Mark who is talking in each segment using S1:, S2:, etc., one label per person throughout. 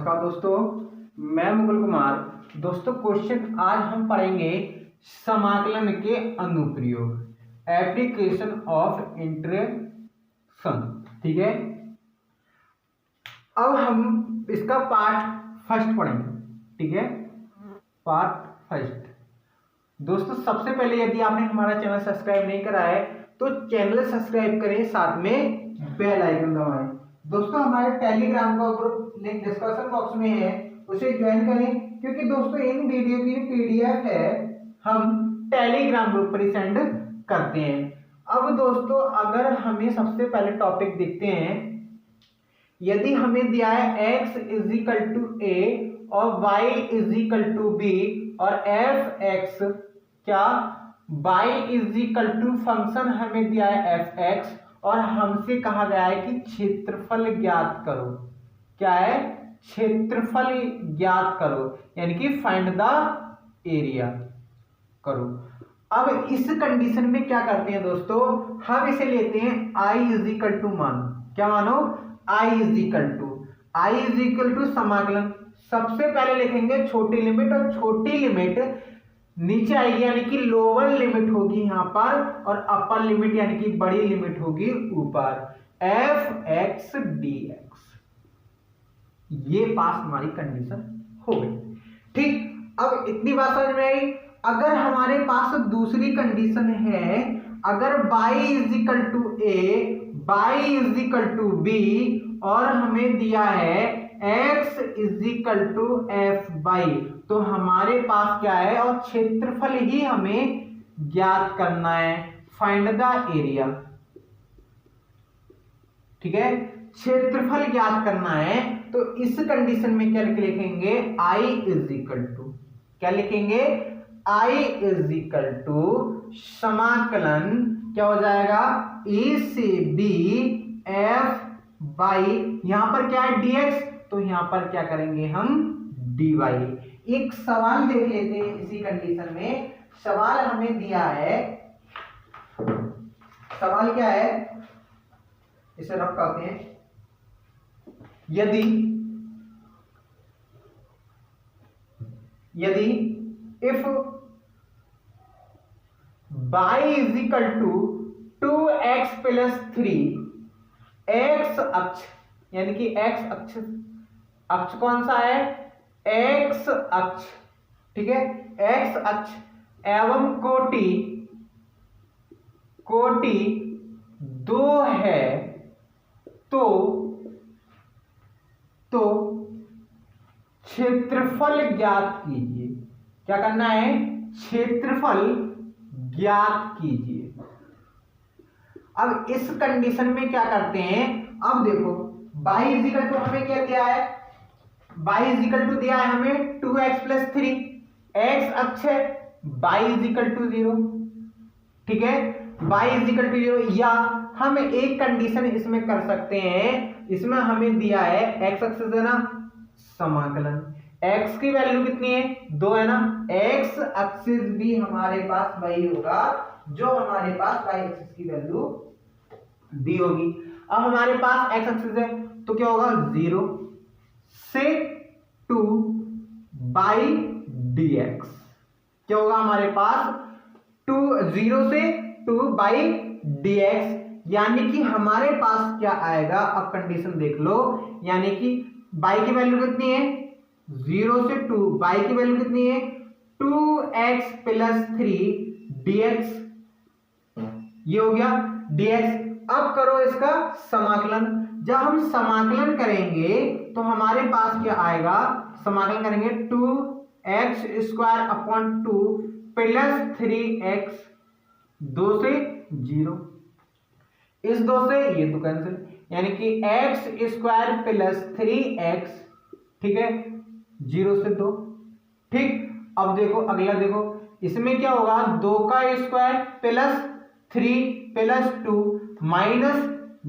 S1: नमस्कार दोस्तों, मैं मुकुल कुमार। दोस्तों क्वेश्चन आज हम पढ़ेंगे समाकलन के अनुप्रयोग, एप्लीकेशन ऑफ इंटीग्रेशन। ठीक है, अब हम इसका पार्ट फर्स्ट पढ़ेंगे। ठीक है, पार्ट फर्स्ट। दोस्तों सबसे पहले यदि आपने हमारा चैनल सब्सक्राइब नहीं करा है तो चैनल सब्सक्राइब करें, साथ में बेल आइकन दबाएं। दोस्तों हमारे टेलीग्राम का ग्रुप लिंक डिस्क्रिप्शन बॉक्स में है, उसे ज्वाइन करें, क्योंकि दोस्तों इन वीडियो की पीडीएफ है हम टेलीग्राम ग्रुप पर ही सेंड करते हैं। अब दोस्तों अगर हमें सबसे पहले टॉपिक देखते हैं, यदि हमें दिया है x is equal to a और y is equal to b और f x, क्या y is equal to function हमें दिया है f x और हमसे कहा गया है कि क्षेत्रफल ज्ञात करो। क्या है? क्षेत्रफल ज्ञात करो, यानी कि फाइंड द एरिया करो। अब इस कंडीशन में क्या करते हैं दोस्तों, हम इसे लेते हैं i इज इक्वल टू, मानो क्या, मानो i इज इक्वल टू समाकलन। सबसे पहले लिखेंगे छोटी लिमिट, और छोटी लिमिट नीचे आएगी यानी कि लोअर लिमिट होगी यहां पर, और अपर लिमिट यानी कि बड़ी लिमिट होगी ऊपर, एफ एक्स डी एक्स। ये पास हमारी कंडीशन हो गई। ठीक, अब इतनी बात समझ में आई। अगर हमारे पास दूसरी कंडीशन है, अगर y is equal to a, y is equal to b और हमें दिया है x is equal to f y, तो हमारे पास क्या है, और क्षेत्रफल ही हमें ज्ञात करना है, फाइंड द एरिया। ठीक है, क्षेत्रफल ज्ञात करना है, तो इस कंडीशन में क्या लिखेंगे, i इज इक्वल टू, क्या लिखेंगे, i इज इक्वल टू समाकलन क्या हो जाएगा, a से b f y, यहां पर क्या है dx, तो यहां पर क्या करेंगे हम dy। एक सवाल देख लेते हैं इसी कंडीशन में। सवाल हमें दिया है, सवाल क्या है, इसे रख पाते हैं, यदि if y is equal to 2x plus 3, x अक्ष यानी कि x अक्ष कौन सा है, x अक्ष। ठीक है, x अक्ष एवं कोटि 2 है, तो क्षेत्रफल ज्ञात कीजिए। क्या करना है, क्षेत्रफल ज्ञात कीजिए। अब इस कंडीशन में क्या करते हैं, अब देखो y इज इक्वल टू हमें क्या दिया है, y इज इक्वल टू दिया है हमें 2x प्लस 3, x अक्ष है, y इज इक्वल टू 0। ठीक है, y इज इक्वल टू 0, या हम एक कंडीशन इसमें कर सकते हैं, इसमें हमें दिया है x अक्ष है ना, समाकलन x की वैल्यू कितनी है, 2 है ना, x एक्सिस भी हमारे पास वही होगा जो हमारे पास y एक्सिस की वैल्यू दी होगी। अब हमारे पास x एक्सिस है तो क्या होगा, 0 से 2 बाई dx, क्या होगा हमारे पास 0 से 2 बाई dx, यानी कि हमारे पास क्या आएगा, अब कंडीशन देख लो, यानी कि y की वैल्यू कितनी है, 0 से 2, y की वैल्यू कितनी है, 2x प्लस 3 dx, ये हो गया dx। अब करो इसका समाकलन। जब हम समाकलन करेंगे तो हमारे पास क्या आएगा, समाकलन करेंगे 2x square upon 2 plus 3x, 2 से 0, इस 2 से ये तो कैंसिल, यानी कि x स्क्वायर प्लस 3x, ठीक है, 0 से 2। ठीक, अब देखो अगला, देखो इसमें क्या होगा, 2 का स्क्वायर प्लस 3 प्लस 2 माइनस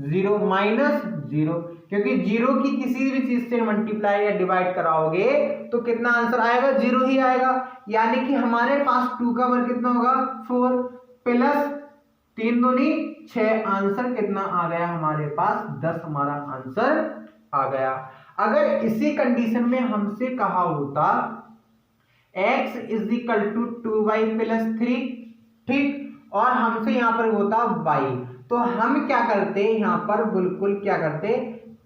S1: 0, क्योंकि 0 की किसी भी चीज से मल्टीप्लाई या डिवाइड कराओगे तो कितना आंसर आएगा, 0 ही आएगा, यानी कि हमारे पास 2 का वर्ग कितना होगा, 4 प्लस 3 दूनी 6, आंसर कितना आ गया हमारे पास, 10 हमारा आंसर आ गया। अगर इसी कंडीशन में हमसे कहा होता x is equal to 2y plus 3, ठीक, और हमसे यहां पर होता y, तो हम क्या करते यहां पर बिल्कुल क्या करते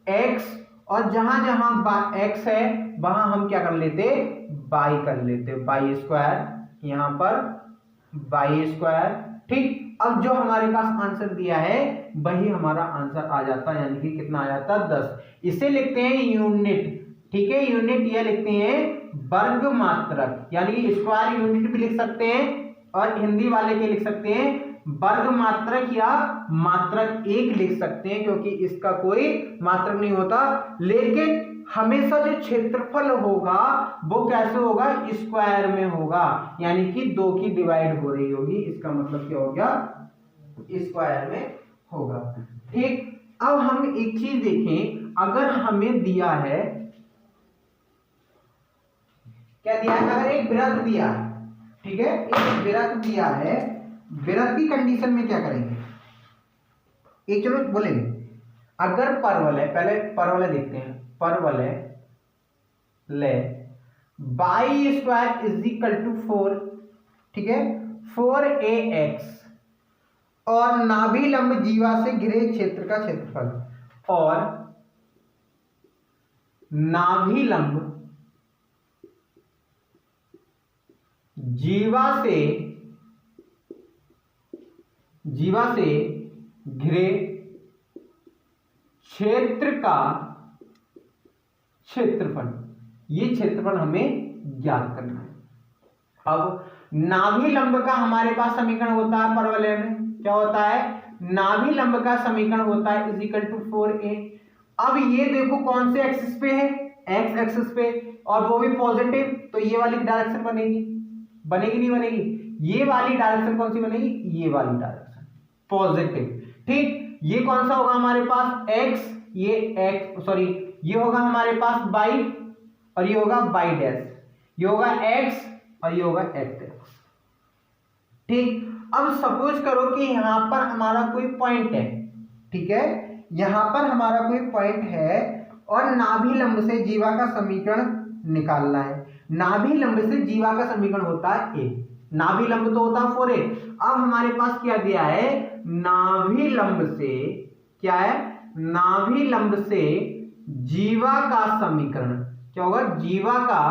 S1: x, और जहां जहां x है वहां हम क्या कर लेते y कर लेते, y स्क्वायर, यहां पर y स्क्वायर, ठीक। अब जो हमारे पास आंसर दिया है वही हमारा आंसर आ जाता है, यानी कि कितना आ जाता 10। इसे लिखते हैं यूनिट, ठीक है, यूनिट यह लिखते हैं वर्ग मात्रक, यानी कि स्क्वायर यूनिट भी लिख सकते हैं और हिंदी वाले के लिख सकते हैं वर्ग मात्रक या मात्रक एक लिख सकते हैं, क्योंकि इसका कोई मात्रक नहीं होता। लेकिन हमेशा जो क्षेत्रफल होगा वो कैसे होगा, स्क्वायर में होगा, यानी कि 2 की डिवाइड हो रही होगी, इसका मतलब क्या हो गया, स्क्वायर में होगा, ठीक। अब हम एक चीज देखें, अगर हमें दिया है, क्या दिया है, अगर एक वृत्त दिया है, ठीक है, एक वृत्त दिया है, वृत्त की कंडीशन में क्या करेंगे, एक चलो बोलेंगे, अगर परवलय, पहले परवलय देखते हैं, परवलय ले by square is equal to 4, ठीक है, 4ax, और नाभि लंब जीवा से घिरे क्षेत्र का क्षेत्रफल, और नाभि लंब जीवा से घिरे क्षेत्र का क्षेत्रफल, ये क्षेत्रफल हमें ज्ञात करना है। अब नाभि लंब का हमारे पास समीकरण होता है, परवलय में क्या होता है, नाभि लंब का समीकरण होता है इज इक्वल टू 4a। अब ये देखो कौन से एक्सिस पे है, एक्स एक्सिस पे, और वो भी पॉजिटिव, तो ये वाली डायरेक्शन बनेगी, बनेगी नहीं बनेगी, ये वाली डायरेक्शन कौन सी बनेगी, ये वाली डायरेक्शन पॉजिटिव, ठीक। ये कौन सा होगा हमारे पास x, ये x सॉरी, ये होगा हमारे पास y, और ये होगा y डैश, ये होगा x और ये होगा x, ठीक। अब सपोज करो कि यहां पर हमारा कोई पॉइंट है, ठीक है, यहां पर हमारा कोई पॉइंट है और नाभि लंब से जीवा का समीकरण निकालना है। नाभि लंब से जीवा का समीकरण होता है a, नाभि लंब तो होता है 4a। अब हमारे पास क्या दिया है, नाभि लंब से क्या है, नाभि लंब से जीवा का समीकरण, क्या होगा, जीवा का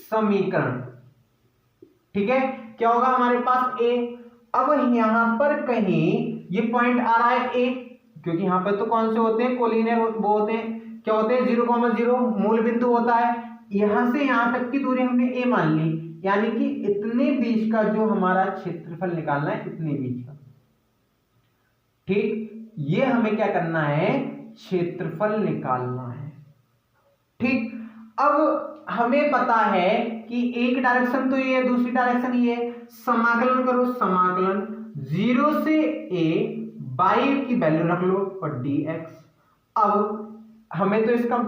S1: समीकरण, ठीक है, क्या होगा हमारे पास a। अब यहां पर कहीं ये पॉइंट आ रहा है a, क्योंकि यहां पर तो कौन से होते हैं, कोलिनियर वो होते हैं, क्या होते हैं 0,0 मूल बिंदु होता है। यहां से यहां तक की दूरी हमने a मान ली, यानी कि इतने बीच का जो हमारा क्षेत्रफल निकालना है, इतने बीच का, ठीक। ये हमें क्या करना है, क्षेत्रफल निकालना है, ठीक। अब हमें पता है कि एक डायरेक्शन तो ये है, दूसरी डायरेक्शन ये है, समाकलन करो, समाकलन 0 से a बाई की वैल्यू रख लो और dx। अब हमें तो इसका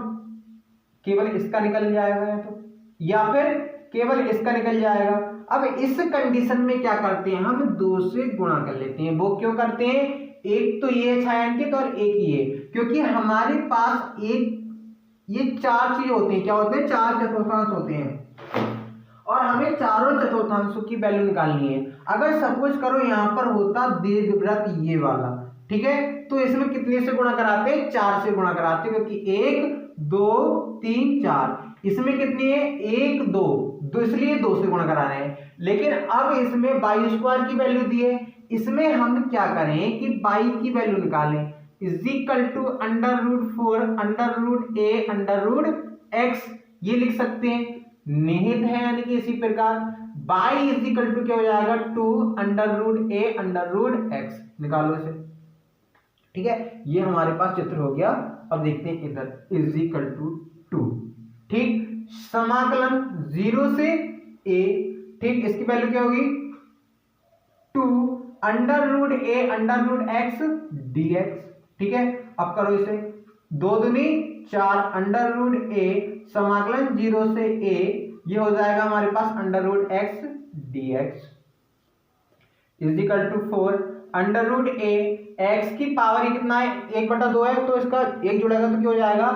S1: केवल इसका निकल जाएगा, तो या फिर केवल इसका निकल जाएगा। अब इस कंडीशन में क्या करते हैं, हम 2 से गुणा कर लेते हैं। वो क्यों करते हैं, एक तो ये छायांकित और एक ये, क्योंकि हमारे पास एक ये 4 चीज होते हैं, क्या होते हैं, 4 चतुर्थांश होते हैं, और हमें चारों चतुर्थांशों की वैल्यू निकालनी है। अगर सपोज करो यहां पर होता दीर्घवृत्त ये वाला, ठीक है, तो इसमें कितने से गुणा कराते हैं, 4 से गुणा कराते हैं, क्योंकि 1 2 3 4, इसमें कितनी है 1 2, इसलिए 2 से गुणा करा रहे हैं। लेकिन अब इसमें y स्क्वायर की वैल्यू दी है, इसमें हम क्या करें कि y की वैल्यू निकालें, इज इक्वल टू √4 √a√x, ये लिख सकते हैं, निहित है, यानी कि इसी प्रकार y इज इक्वल टू क्या हो जाएगा 2 √a√x, निकालो इसे, ठीक है। ये हमारे पास चित्र हो गया। अब देखते हैं इधर इज इक्वल टू 2, ठीक, समाकलन 0 से a, ठीक, इसकी वैल्यू क्या होगी 2 √a√x dx, ठीक है। अब करो इसे, 2 दूनी 4 √a समाकलन 0 से a, ये हो जाएगा हमारे पास √x dx is equal to 4 √a, x की पावर ये कितना है 1/2 है, तो इसका 1 जुड़ेगा तो क्या हो जाएगा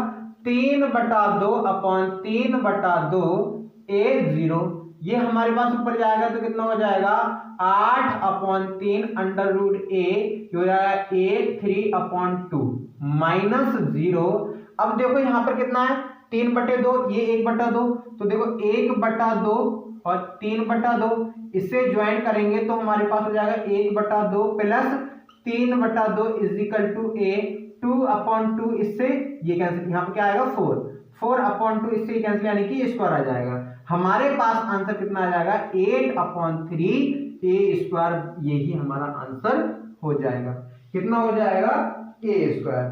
S1: 3/2 अपॉन 3/2 A0, ये हमारे पास ऊपर जाएगा तो कितना हो जाएगा 8/3 अंडर रूट ए हो जाएगा A3/2 माइनस 0। अब देखो यहाँ पर कितना है 3/2, ये 1/2, तो देखो 1/2 और 3/2 इससे ज्वाइन करेंगे तो हमारे पास हो जाएगा 1/2 प्लस 3/2 इज इक्वल टू ए 2/2, इससे ये कैंसिल, यहाँ पे क्या आएगा 4/2, इससे कैंसिल यानी कि स्क्वायर आ जाएगा। हमारे पास आंसर कितना आ जाएगा 8/3 ए स्क्वायर, यही हमारा आंसर हो जाएगा। कितना हो जाएगा ए स्क्वायर।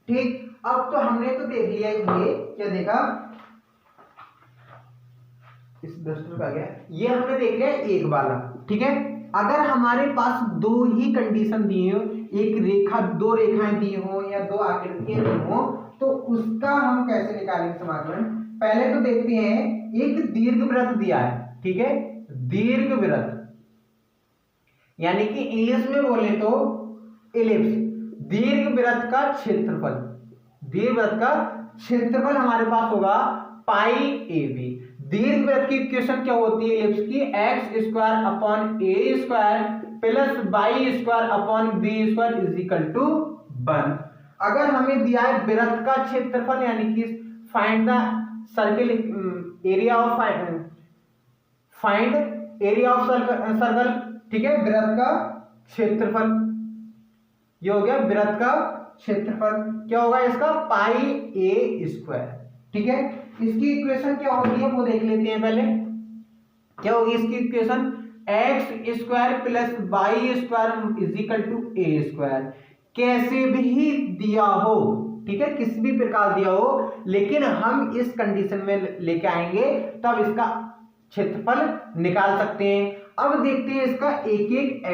S1: ठीक, अब तो हमने तो देख लिया, ये क्या देखा, इस डस्टर का गया, ये हमने देख लिया एक वाला। ठीक है, अगर हमारे पास दो ही कंडीशन दी हो, एक रेखा, दो रेखाएं दी हो या दो आकृतियां दी हो, तो उसका हम कैसे निकालेंगे समाकलन। पहले तो देखते हैं, एक दीर्घवृत्त दिया है। ठीक है, दीर्घवृत्त यानी कि इंग्लिश में बोले तो एलिप्स, दीर्घवृत्त का क्षेत्रफल, दीर्घवृत्त का क्षेत्रफल हमारे पास होगा पाई ए बी। दीर्घवृत्त की इक्वेशन क्या होती है एलिप्स की, x square upon a square plus y square upon b square is equal to 1। अगर हमें दिया है वृत्त का क्षेत्रफल यानी कि find the circle area of, find area of circle. ठीक है, वृत्त का क्षेत्रफल, ये हो गया वृत्त का क्षेत्रफल, क्या होगा इसका पाई ए स्क्वायर। ठीक है, इसकी इक्वेशन क्या होगी है वो देख लेते हैं पहले। क्या होगी इसकी equation, x square plus y square is equal to a square. कैसे भी दिया हो, ठीक है, किसी भी प्रकार दिया हो, लेकिन हम इस कंडीशन में लेके आएंगे तब इसका क्षेत्रफल निकाल सकते हैं। अब देखते हैं इसका एक एक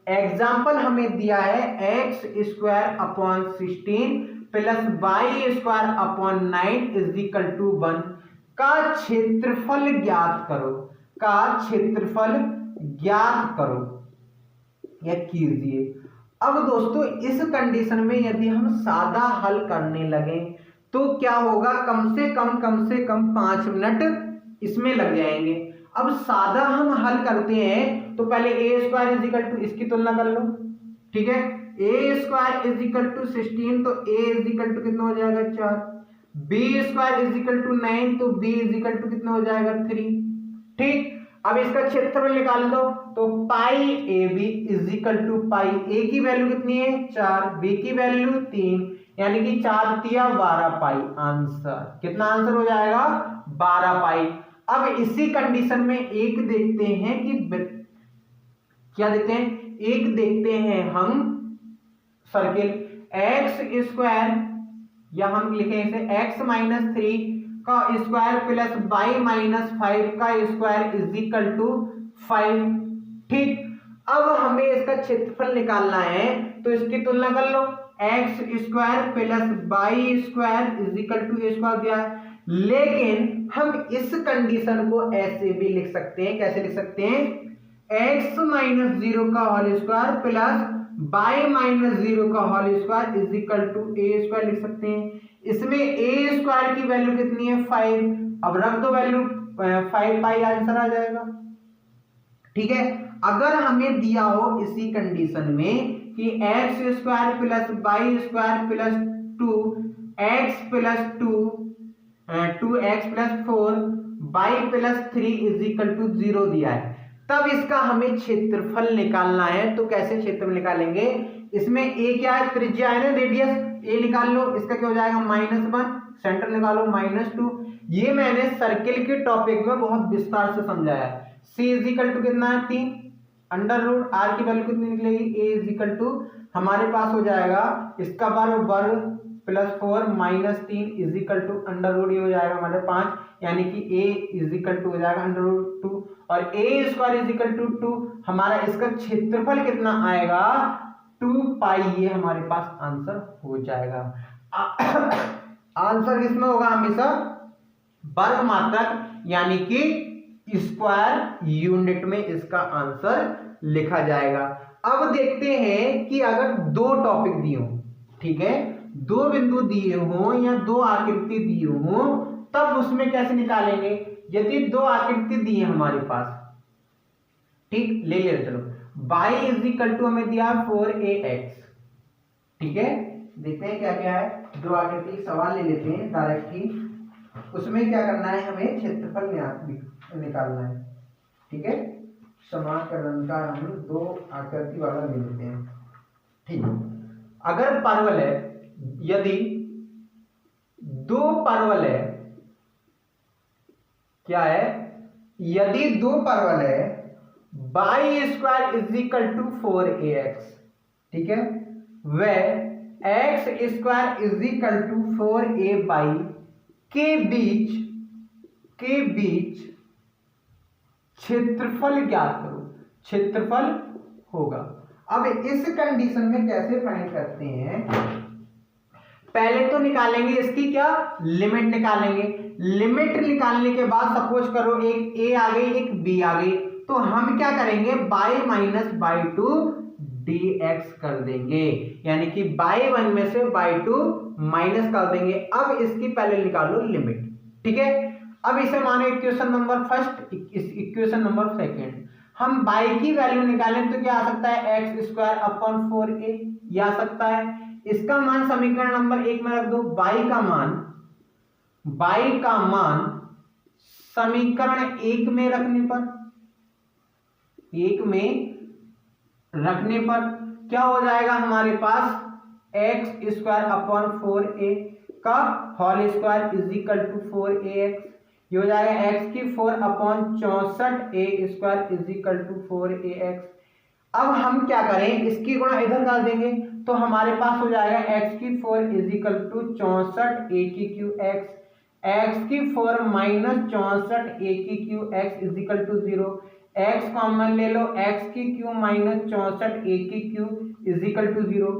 S1: एग्जाम्पल हमें दिया है x square upon 16 plus y square upon 9 is equal to 1 का क्षेत्रफल ज्ञात करो, का क्षेत्रफल ज्ञात करो या कीजिए। अब दोस्तों इस कंडीशन में यदि हम सादा हल करने लगे तो क्या होगा, कम से कम 5 मिनट इसमें लग जाएंगे। अब सादा हम हल करते हैं तो पहले ए स्क्वायर इज इक्वल टू, इसकी तुलना कर लो। ठीक है, ए स्क्वायर इज इक्वल टू 16 तो ए इज इक्वल टू कितना हो जाएगा 4, b square is equal to 9 तो बी इज इक्वल टू कितना हो जाएगा 3। ठीक, अब इसका क्षेत्रफल निकाल दो तो pi A B is equal to pi A की वैल्यू कितनी है 4, बी की वैल्यू 3, यानी कि 4 तिया 12 पाई। आंसर कितना आंसर हो जाएगा 12 पाई। अब इसी कंडीशन में एक देखते हैं कि क्या देखते हैं, एक देखते हैं हम सर्किल एक्स स्क्वायर, या हम लिखें इसे एक्स माइनस 3 का स्क्वायर प्लस वाई माइनस 5 का स्क्वायर इज इक्वल टू 5। ठीक, अब हमें इसका क्षेत्रफल निकालना है तो इसकी तुलना कर लो, x square plus y square is equal to a square दिया है। लेकिन हम इस कंडीशन को ऐसे भी लिख सकते हैं, कैसे लिख सकते हैं, एक्स माइनस 0 का whole square plus y minus 0 का whole square is equal to a square लिख सकते हैं। इसमें ए स्क्वायर की वैल्यू कितनी है 5, अब रख दो वैल्यू 5 पाई, आंसर आ जाएगा। ठीक है, अगर हमें दिया हो इसी कंडीशन में कि x square plus y square plus 2x plus 2x plus 4 y plus 3 is equal to 0 दिया है, तब इसका हमें क्षेत्रफल निकालना है। तो कैसे क्षेत्रफल निकालेंगे, इसमें ए क्या है, त्रिज्या है ना, रेडियस, ए निकाल लो, इसका क्या हो जाएगा -1, सेंटर निकालो -2। ये मैंने सर्किल के टॉपिक में बहुत विस्तार से समझाया। सी इज इक्वल टू कितना है 3, अंडर रूट आर की वैल्यू कितनी निकलेगी, ए इज इक्वल टू हमारे पास हो जाएगा इसका वर्ग plus 4 minus 3 is equal to under root, ये हो जाएगा हमारे 5, यानी कि ए इज इक्वल टू हो जाएगा अंडर रूट 2 और ए स्क्वायर इज इक्वल टू 2। हमारा इसका क्षेत्रफल कितना आएगा 2 पाई, ये हमारे पास आंसर हो जाएगा। आंसर किसमें होगा हमेशा वर्ग मात्रक यानी कि स्क्वायर यूनिट में इसका आंसर लिखा जाएगा। अब देखते हैं कि अगर दो टॉपिक दिए हो, ठीक है, दो बिंदु दिए हों या दो आकृति दी हों तब उसमें कैसे निकालेंगे। यदि दो आकृति दी है हमारे पास, ठीक, ले ले चलो, y इज इक्वल टू हमें दिया 4ax, ठीक है। देखते हैं क्या क्या है, दो आकृति सवाल ले लेते हैं डायरेक्ट ही। उसमें क्या करना है, हमें क्षेत्रफल निकालना है, ठीक है। समाकलन का हम दो आकृति वाला ले लेते हैं, ठीक। अगर परवल है, यदि दो परवल है, क्या है, यदि दो परवल है y square is equal to 4ax, ठीक है, वह x square is equal to 4a के बीच क्षेत्रफल ज्ञात करो, क्षेत्रफल होगा। अब इस कंडीशन में कैसे फाइंड करते हैं, पहले तो निकालेंगे इसकी क्या, लिमिट निकालेंगे। लिमिट निकालने के बाद सपोज करो एक a आ गई एक b आ गई, तो हम क्या करेंगे, y minus by two dx कर देंगे, यानी कि y1 में से y2 माइनस कर देंगे। अब इसकी पहले निकालो लिमिट, ठीक है। अब इसे मानो equation number first, equation number second. हम y की वैल्यू निकालें तो क्या आ सकता है, x स्क्वायर अपॉन 4a, ये आ सकता है। इसका मान समीकरण नंबर 1 में रख दो, y का मान समीकरण 1 में रखने पर क्या हो जाएगा हमारे पास, x स्क्वायर अपॉन 4a का whole square is equal to 4ax, ये हो जाएगा x की 4 upon 64a square is equal to 4ax। अब हम क्या करें, इसकी गुणा इधर कर देंगे तो हमारे पास हो जाएगा x की 4 इज इक्वल टू 64a की क्यू x की 4 माइनस 64a की cube x is equal to 0, x common ले लो, x की क्यू माइनस 64a की क्यू इज इक्वल टू 0।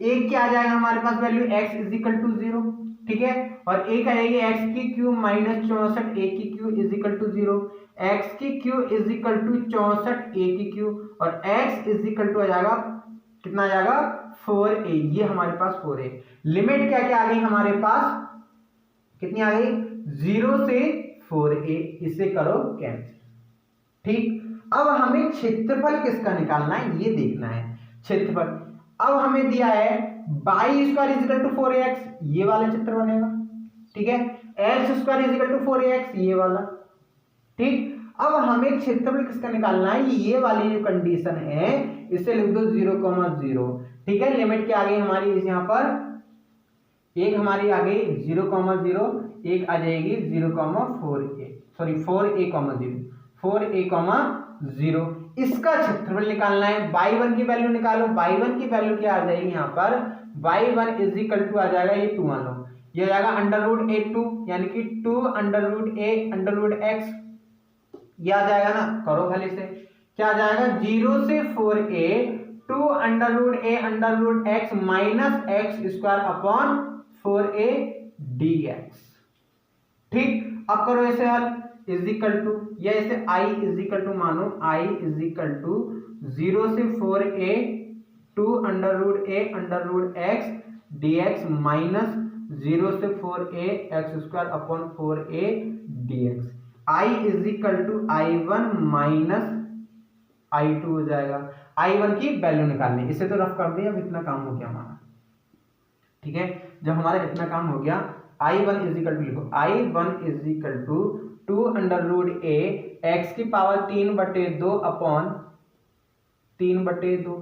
S1: एक क्या आ जाएगा हमारे पास value, x is equal to 0, ठीक है, और एक आएगी x की क्यू माइनस 64a की cube is equal to 0, x की cube is equal to 64a की क्यू, और x इज इक्वल टू आ जाएगा, कितना आ जाएगा, 4a, ये हमारे पास 4a। लिमिट क्या क्या आ गई हमारे पास, कितनी आ गई, 0 से 4a, इसे करो कैंसिल, ठीक। अब हमें क्षेत्रफल किसका निकालना है ये देखना है, क्षेत्रफल। अब हमें दिया है y square is equal to 4ax, ये वाला चित्र बनेगा, ठीक है, x square is equal to 4ax, ये वाला, ठीक। अब हमें क्षेत्रफल किसका निकालना है, ये वाली जो कंडीशन है इसे लिख दो 0,0, ठीक है। लिमिट क्या आ गई हमारी, इस यहाँ पर एक हमारी आ गई 0,0, एक आ जाएगी 0,4a, सॉरी 4a,0। इसका क्षेत्रफल निकालना है, y1 की वैल्यू निकालो, y1 की वैल्यू क्या आ जाएगी यहाँ पर, y1 इज इक्वल टू आ जाएगा, ये 2 मान लो, ये आ जाएगा अंडर रूट a2, यानी कि 2 under root a under root x, ये आ जाएगा ना, करो खाली से, क्या आ जाएगा, 0 से 4a 2 under root a under root x minus x square upon 4a dx, ठीक। अब करो ऐसे हल, इज इक्वल टू, या इसे i इज इक्वल टू मानो, i इज इक्वल टू 0 से 4a 2 under root a under root x dx minus 0 से 4a x square upon 4a dx, i is equal to i1 minus i2 हो जाएगा। i1 की value निकालनी, इसे तो rough कर दिया, अब इतना काम हो गया हमारा, ठीक है। जब हमारा इतना काम हो गया, i1 इज इक्वल टू लिखो, i1 is equal to 2 under root a x की पावर 3/2 अपॉन 3/2,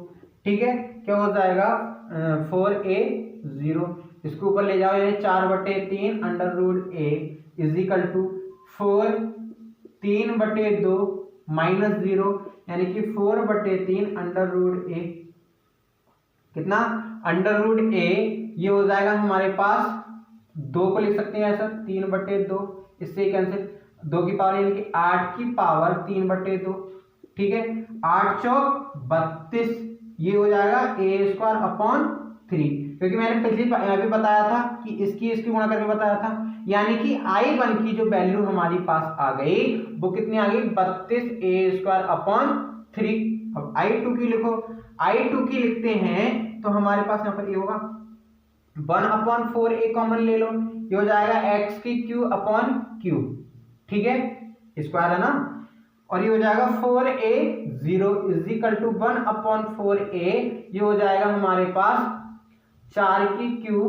S1: ठीक है, क्या हो जाएगा 4a0, इसको ऊपर ले जाओ, ये 4/3 under root a is equal to 4 3/2 minus 0, यानी कि 4/3 अंडर रूट a, कितना, अंडर रूट a, ये हो जाएगा हमारे पास 2 को लिख सकते हैं ऐसा 3/2, इससे कैंसिल, 2 की पावर यानी कि 8 की पावर 3/2, ठीक है, 8 चौक 32, ये हो जाएगा a स्क्वायर अपॉन 3, क्योंकि मैंने पिछली अभी बताया था कि इसकी गुणा करके बताया था, यानी कि i1 की जो वैल्यू हमारी पास आ गई वो कितनी आ गई, 32a स्क्वायर अपॉन 3। अब i2 की लिखो, i2 की लिखते हैं तो हमारे पास यहाँ पर ये होगा 1/4a कॉमन ले लो, ये हो जाएगा x³ ठीक है, स्क्वायर है ना, और ये हो जाएगा 4a0 = 1/4a, ये हो जाएगा हमारे पास 4³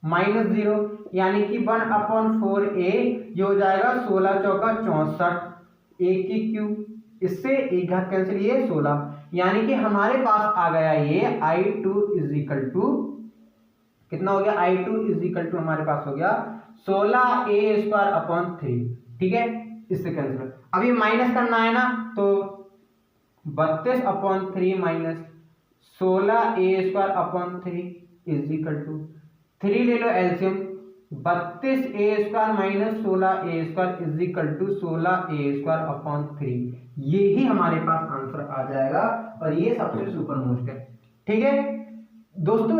S1: -0 यानी कि 1/4a, ये हो जाएगा 16 चौका 64, a³, इससे एक घात कैंसिल, ये 16, यानी कि हमारे पास आ गया ये I2 कितना हो गया, I2 हमारे पास हो गया 16a²/3 ठीक है, इससे कैंसिल। अब ये माइनस करना है ना, तो 32/3 माइनस 16a²/3 3 ले लो LCM, 32a² minus 16a² 16a²/3, ये ही हमारे पास आंसर आ जाएगा और ये सबसे सुपर मोस्ट है ठीक है दोस्तों।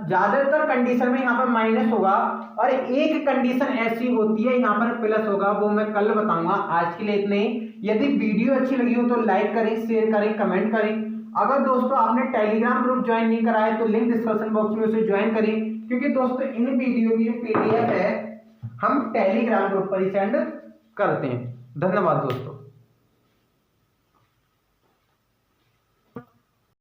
S1: ज्यादातर कंडीशन में यहाँ पर माइनस होगा और एक कंडीशन ऐसी होती है यहाँ पर प्लस होगा, वो मैं कल बताऊंगा। आज के लिए इतने ही। यदि वीडियो अच्छी लगी हो तो लाइक करें, शेयर करें, कमेंट करें। अगर दोस्तों आपने टेलीग्राम ग्रुप ज्वाइन नहीं करा है तो लिंक डिस्क्रिप्शन बॉक्स में उसे ज्वाइन करें, क्योंकि दोस्तों इन वीडियो की जो PDF है हम टेलीग्राम ग्रुप पर ही सेंड करते हैं। धन्यवाद दोस्तों।